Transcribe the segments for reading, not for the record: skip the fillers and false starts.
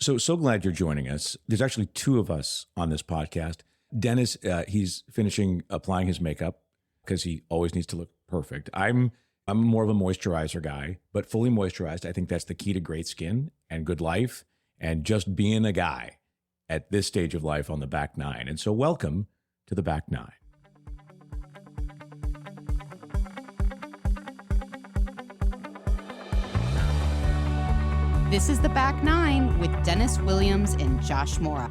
So glad you're joining us. There's actually two of us on this podcast. Dennis, he's finishing applying his makeup because he always needs to look perfect. I'm more of a moisturizer guy, but fully moisturized. I think that's the key to great skin and good life and just being a guy at this stage of life on the back nine. And so welcome to the back nine. This is the Back Nine with Dennis Williams and Josh Mora.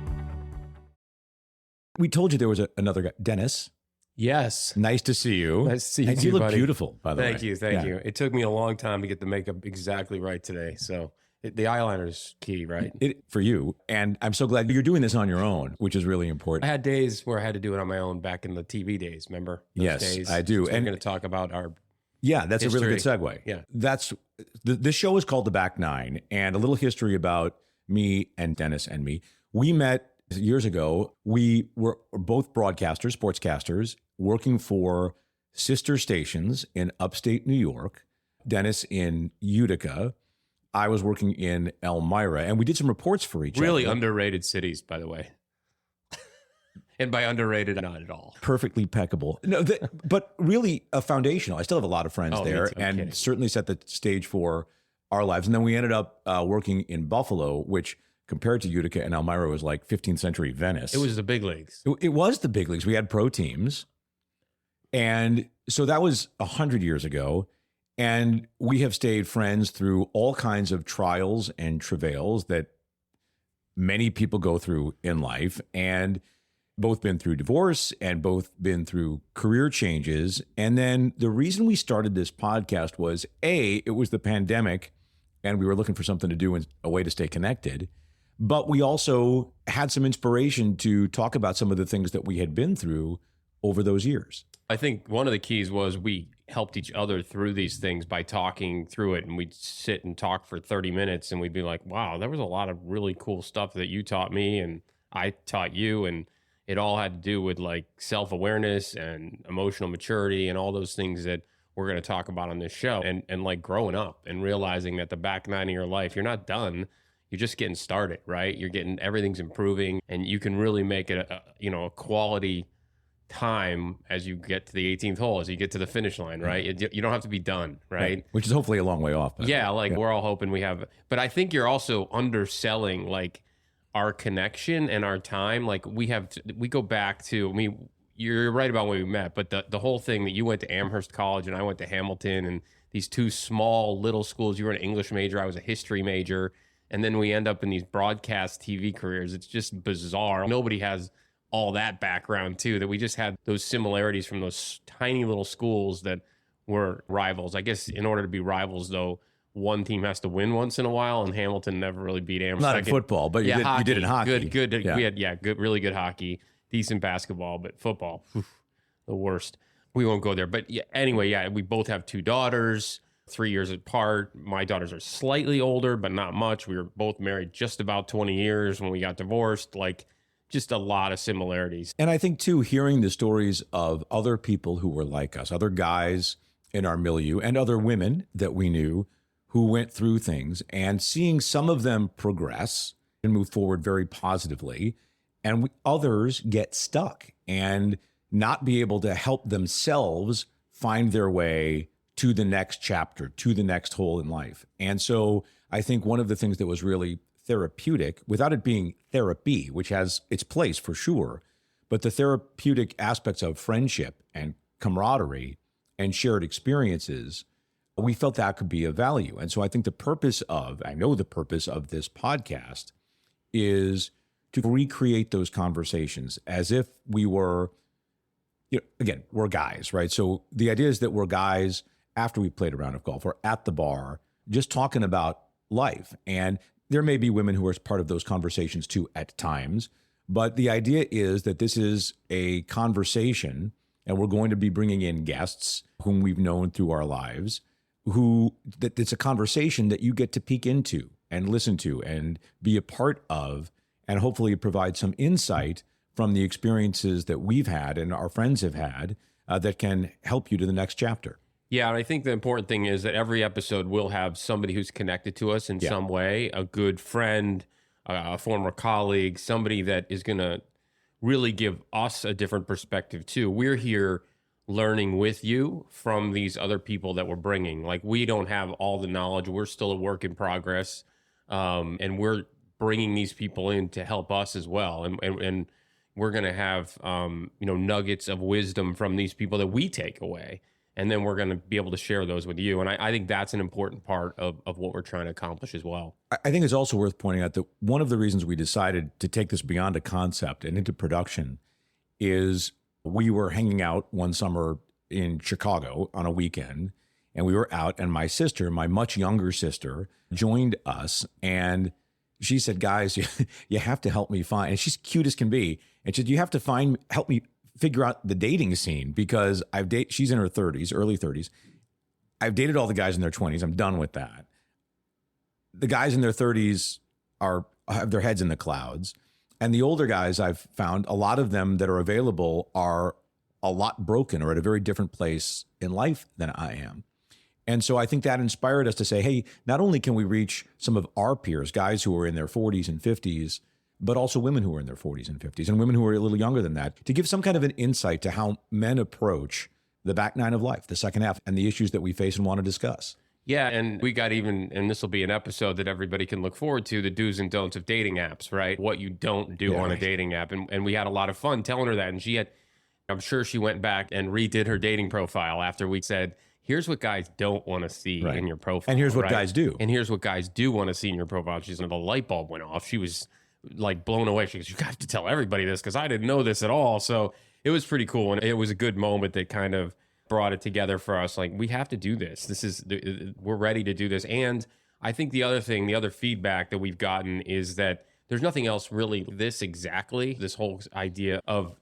We told you there was another guy. Dennis. Yes. Nice to see you. Nice to see you and too, you look buddy. beautiful, by the way. Thank you. It took me a long time to get the makeup exactly right today. So the eyeliner's key, right? For you. And I'm so glad you're doing this on your own, which is really important. I had days where I had to do it on my own back in the TV days, remember? Those Yes, days? I do. So And we're going to talk about our Yeah, that's history. a really good segue. Yeah. This show is called The Back Nine, and a little history about me and Dennis and me. We met years ago. We were both broadcasters, sportscasters, working for sister stations in upstate New York. Dennis in Utica. I was working in Elmira, and we did some reports for each Really other. underrated cities, by the way. And by underrated, not at all. Perfectly peccable. No, but really foundational. I still have a lot of friends Oh, me there, too. I'm and kidding. certainly set the stage for our lives. And then we ended up working in Buffalo, which compared to Utica and Elmira was like 15th century Venice. It was the big leagues. It was the big leagues. We had pro teams. And so that was 100 years ago. And we have stayed friends through all kinds of trials and travails that many people go through in life, and both been through divorce and both been through career changes. And then the reason we started this podcast was it was the pandemic and we were looking for something to do and a way to stay connected. But we also had some inspiration to talk about some of the things that we had been through over those years. I think one of the keys was we helped each other through these things by talking through it. And we'd sit and talk for 30 minutes and we'd be like, wow, there was a lot of really cool stuff that you taught me and I taught you. And it all had to do with like self-awareness and emotional maturity and all those things that we're going to talk about on this show. And like growing up and realizing that the back nine of your life, you're not done. You're just getting started, right? Everything's improving and you can really make it a quality time as you get to the 18th hole, as you get to the finish line, right? You don't have to be done, right? Which is hopefully a long way off. Yeah, we're all hoping we have, but I think you're also underselling like our connection and our time. Like we go back to, I mean, you're right about when we met, but the whole thing that you went to Amherst College and I went to Hamilton and these two small little schools, you were an English major, I was a history major. And then we end up in these broadcast TV careers. It's just bizarre. Nobody has all that background too, that we just had those similarities from those tiny little schools that were rivals. I guess in order to be rivals though, one team has to win once in a while, and Hamilton never really beat Amherst. Not in football, but you did in hockey. Good. Yeah. We had really good hockey, decent basketball, but football, the worst. We won't go there. But anyway, we both have two daughters, 3 years apart. My daughters are slightly older, but not much. We were both married just about 20 years when we got divorced. Like, just a lot of similarities. And I think, too, hearing the stories of other people who were like us, other guys in our milieu and other women that we knew who went through things, and seeing some of them progress and move forward very positively, and others get stuck and not be able to help themselves find their way to the next chapter, to the next hole in life. And so I think one of the things that was really therapeutic, without it being therapy, which has its place for sure, but the therapeutic aspects of friendship and camaraderie and shared experiences, we felt that could be of value. And so I think the purpose of this podcast is to recreate those conversations as if we were, again, we're guys, right? So the idea is that we're guys after we played a round of golf or at the bar, just talking about life. And there may be women who are part of those conversations too at times, but the idea is that this is a conversation and we're going to be bringing in guests whom we've known through our lives, that it's a conversation that you get to peek into and listen to and be a part of, and hopefully provide some insight from the experiences that we've had and our friends have had that can help you to the next chapter. Yeah, and I think the important thing is that every episode will have somebody who's connected to us in some way, a good friend, a former colleague, somebody that is going to really give us a different perspective too. We're here learning with you from these other people that we're bringing. Like, we don't have all the knowledge. We're still a work in progress. And we're bringing these people in to help us as well. And we're going to have, nuggets of wisdom from these people that we take away. And then we're going to be able to share those with you. And I think that's an important part of what we're trying to accomplish as well. I think it's also worth pointing out that one of the reasons we decided to take this beyond a concept and into production is we were hanging out one summer in Chicago on a weekend, and we were out, and my sister, my much younger sister, joined us, and she said, guys, you have to help me find, and she's cute as can be, and she said, you have to help me figure out the dating scene, because she's in her 30s, early 30s. I've dated all the guys in their 20s. I'm done with that. The guys in their 30s have their heads in the clouds. And the older guys, I've found, a lot of them that are available are a lot broken or at a very different place in life than I am. And so I think that inspired us to say, hey, not only can we reach some of our peers, guys who are in their 40s and 50s, but also women who are in their 40s and 50s and women who are a little younger than that, to give some kind of an insight to how men approach the back nine of life, the second half, and the issues that we face and want to discuss. Yeah, and we got and this will be an episode that everybody can look forward to, the do's and don'ts of dating apps, right? What you don't do on a dating app. And we had a lot of fun telling her that. And I'm sure she went back and redid her dating profile after we said, here's what guys don't want to see in your profile. And here's what guys do. And here's what guys do want to see in your profile. The light bulb went off. She was like blown away. She goes, you have to tell everybody this, because I didn't know this at all. So it was pretty cool. And it was a good moment that kind of brought it together for us. Like, we have to do this. We're ready to do this. And I think the other feedback that we've gotten is that there's nothing else really this whole idea of,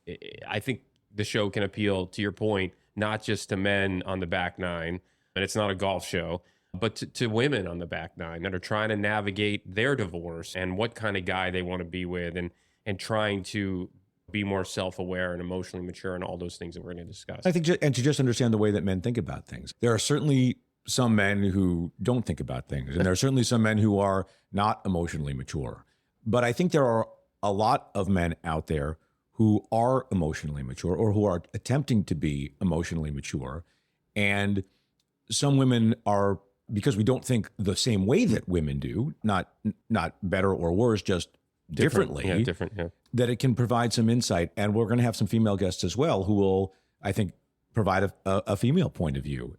I think the show can appeal, to your point, not just to men on the back nine, and it's not a golf show, but to women on the back nine that are trying to navigate their divorce and what kind of guy they want to be with, and trying to be more self-aware and emotionally mature and all those things that we're going to discuss. I think, and to just understand the way that men think about things. There are certainly some men who don't think about things, and there are certainly some men who are not emotionally mature. But I think there are a lot of men out there who are emotionally mature, or who are attempting to be emotionally mature. And some women are, because we don't think the same way that women do, not better or worse, just differently. That it can provide some insight. And we're going to have some female guests as well who will, I think, provide a female point of view.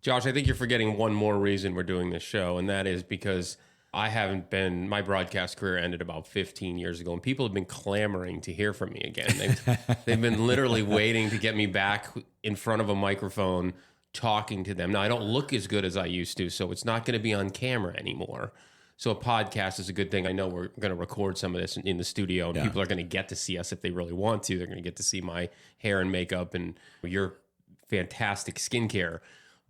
Josh, I think you're forgetting one more reason we're doing this show, and that is because my broadcast career ended about 15 years ago, and people have been clamoring to hear from me again. They've been literally waiting to get me back in front of a microphone talking to them. Now, I don't look as good as I used to, so it's not going to be on camera anymore. So a podcast is a good thing. I know we're going to record some of this in the studio, and people are going to get to see us if they really want to. They're going to get to see my hair and makeup and your fantastic skincare.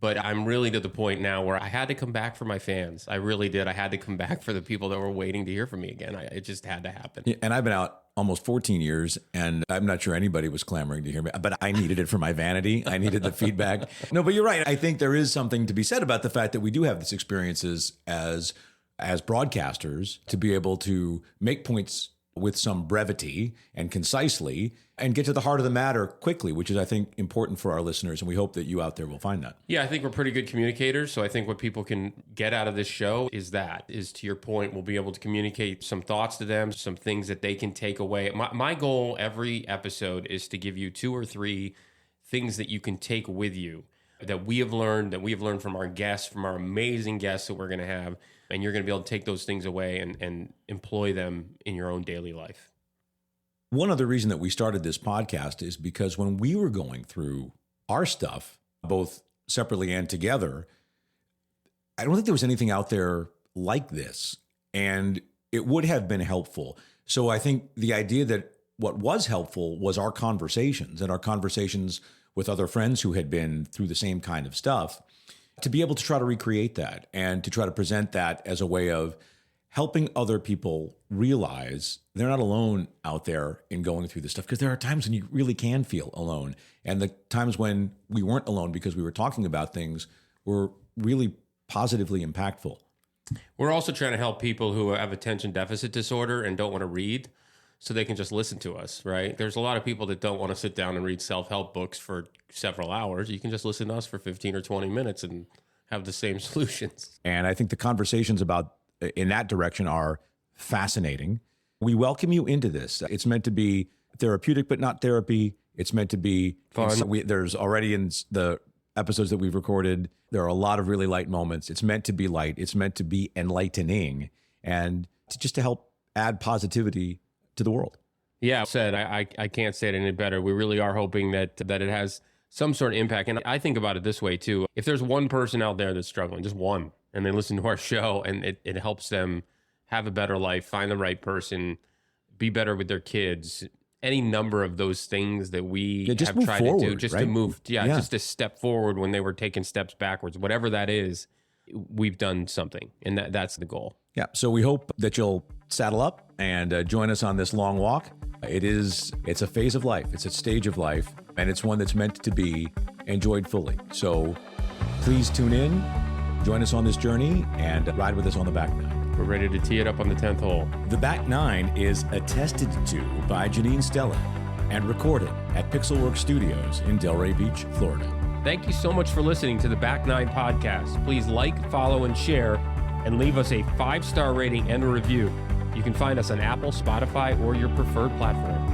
But I'm really to the point now where I had to come back for my fans. I really did. I had to come back for the people that were waiting to hear from me again. It just had to happen. Yeah, and I've been out almost 14 years, and I'm not sure anybody was clamoring to hear me, but I needed it for my vanity. I needed the feedback. No, but you're right. I think there is something to be said about the fact that we do have these experiences as broadcasters to be able to make points with some brevity and concisely and get to the heart of the matter quickly, which is, I think, important for our listeners. And we hope that you out there will find that. Yeah, I think we're pretty good communicators. So I think what people can get out of this show is to your point, we'll be able to communicate some thoughts to them, some things that they can take away. My goal every episode is to give you 2 or 3 things that you can take with you that we have learned from our guests, from our amazing guests that we're going to have. And you're going to be able to take those things away and employ them in your own daily life. One other reason that we started this podcast is because when we were going through our stuff, both separately and together, I don't think there was anything out there like this. And it would have been helpful. So I think the idea that what was helpful was our conversations and our conversations with other friends who had been through the same kind of stuff, to be able to try to recreate that and to try to present that as a way of helping other people realize they're not alone out there in going through this stuff. Because there are times when you really can feel alone. And the times when we weren't alone because we were talking about things were really positively impactful. We're also trying to help people who have attention deficit disorder and don't want to read, so they can just listen to us, right? There's a lot of people that don't want to sit down and read self-help books for several hours. You can just listen to us for 15 or 20 minutes and have the same solutions. And I think the conversations about in that direction are fascinating. We welcome you into this. It's meant to be therapeutic, but not therapy. It's meant to be fun. There's already in the episodes that we've recorded, there are a lot of really light moments. It's meant to be light. It's meant to be enlightening and just to help add positivity to the world. Yeah, I can't say it any better. We really are hoping that it has some sort of impact. And I think about it this way too. If there's one person out there that's struggling, just one, and they listen to our show and it helps them have a better life, find the right person, be better with their kids, any number of those things that we have tried to do just to move, just to step forward when they were taking steps backwards, whatever that is, we've done something. And that's the goal. Yeah. So we hope that you'll saddle up and join us on this long walk. It's a phase of life. It's a stage of life, and it's one that's meant to be enjoyed fully. So please tune in, join us on this journey, and ride with us on the back nine. We're ready to tee it up on the 10th hole. The back nine is attested to by Janine Stella and recorded at Pixelworks Studios in Delray Beach, Florida. Thank you so much for listening to the Back Nine podcast. Please like, follow, and share, and leave us a 5-star rating and a review. You can find us on Apple, Spotify, or your preferred platform.